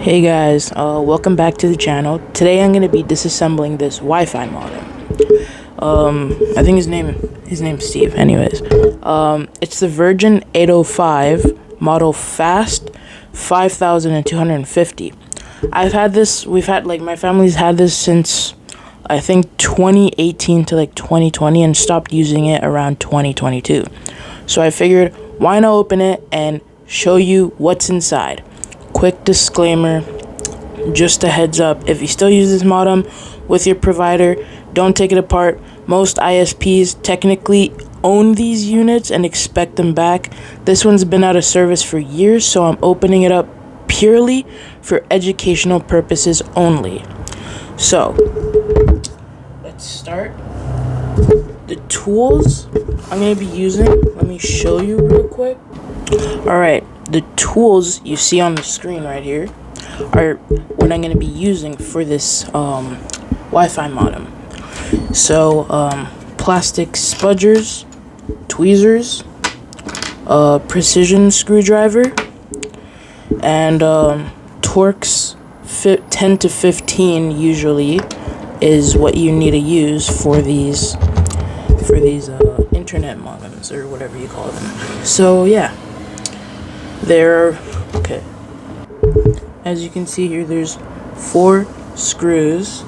Hey guys, welcome back to the channel. Today I'm gonna be disassembling this Wi-Fi modem. I think his name's Steve. Anyways, it's the Virgin 805 model Fast 5250. My family's had this since I think 2018 to like 2020 and stopped using it around 2022. So I figured, why not open it and show you what's inside. Quick disclaimer, just a heads up, if you still use this modem with your provider, don't take it apart. Most ISPs technically own these units and expect them back. This one's been out of service for years, so I'm opening it up purely for educational purposes only. So, let's start. The tools I'm going to be using, let me show you real quick. Alright, the tools you see on the screen right here are what I'm going to be using for this Wi-Fi modem. So, plastic spudgers, tweezers, precision screwdriver, and Torx 10 to 15 usually is what you need to use for these internet modems or whatever you call them. So yeah, okay. As you can see here, there's 4 screws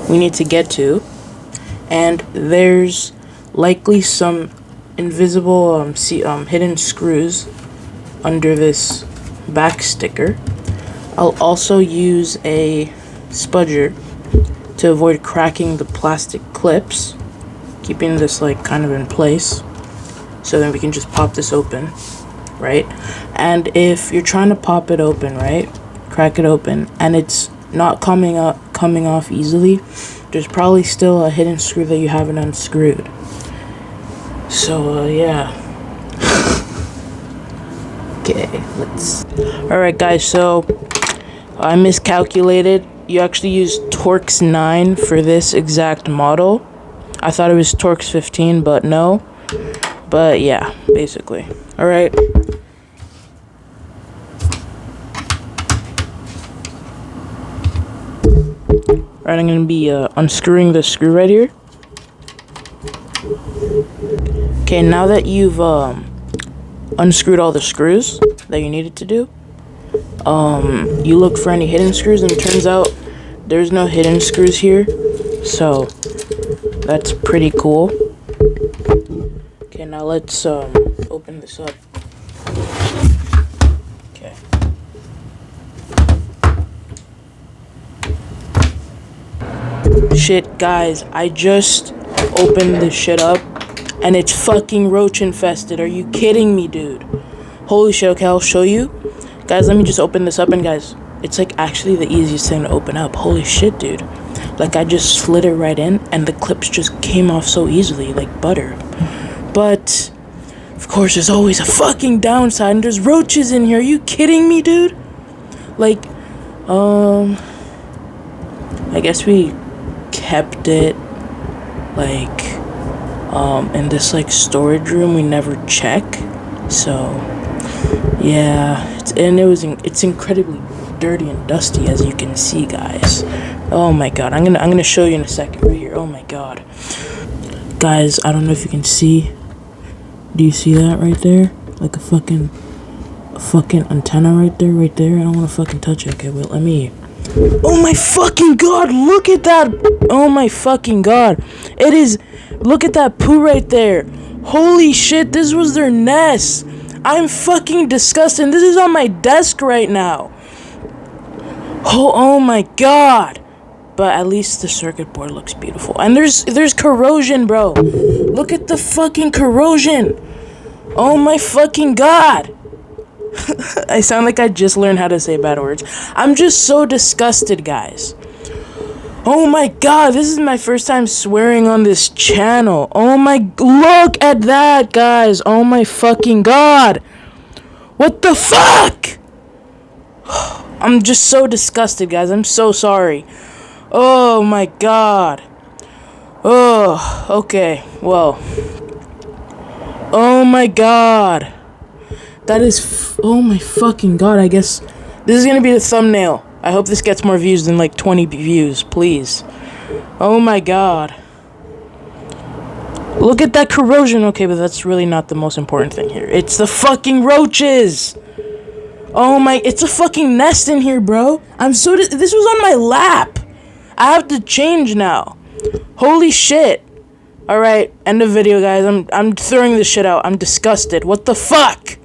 we need to get to, and there's likely some invisible hidden screws under this back sticker. I'll also use a spudger to avoid cracking the plastic clips, keeping this like kind of in place, so then we can just pop this open, right? And if you're trying to pop it open, right, crack it open, and it's not coming off easily, there's probably still a hidden screw that you haven't unscrewed. So yeah. Okay, alright guys, so I miscalculated. You actually use Torx 9 for this exact model. I thought it was Torx 15, but no. But yeah, basically. Alright. Alright, I'm going to be unscrewing the screw right here. Okay, now that you've unscrewed all the screws that you needed to do, you look for any hidden screws, and it turns out there's no hidden screws here, so that's pretty cool. Okay, now let's open this up. Okay. Shit, guys, I just opened this shit up and it's fucking roach infested. Are you kidding me, dude? Holy shit. Okay, I'll show you. Guys, let me just open this up, and guys, it's like actually the easiest thing to open up. Holy shit, dude. Like, I just slid it right in and the clips just came off so easily, like butter. But of course there's always a fucking downside, and there's roaches in here. Are you kidding me, dude? Like, I guess we kept it like in this like storage room we never check. So yeah, it's incredibly dirty and dusty, as you can see, guys. Oh my god, I'm gonna show you in a second right here. Oh my god, guys, I don't know if you can see. Do you see that right there? Like a fucking antenna right there. I don't want to fucking touch it. Okay, wait, let me. Oh my fucking god, look at that. Oh my fucking god, it is. Look at that poo right there. Holy shit, this was their nest. I'm fucking disgusted. This is on my desk right now. Oh my god. But at least the circuit board looks beautiful. And there's corrosion, bro. Look at the fucking corrosion. Oh my fucking god. I sound like I just learned how to say bad words. I'm just so disgusted, guys. Oh my god, this is my first time swearing on this channel. Oh my, look at that, guys. Oh my fucking god. What the fuck? I'm just so disgusted, guys. I'm so sorry. Oh my god. Oh, okay. Well. Oh my god. That is, oh my fucking god, I guess this is gonna be the thumbnail. I hope this gets more views than like 20 views, please. Oh my god. Look at that corrosion. Okay, but that's really not the most important thing here. It's the fucking roaches. Oh my, it's a fucking nest in here, bro. This was on my lap. I have to change now. Holy shit. Alright, end of video, guys. I'm throwing this shit out. I'm disgusted. What the fuck?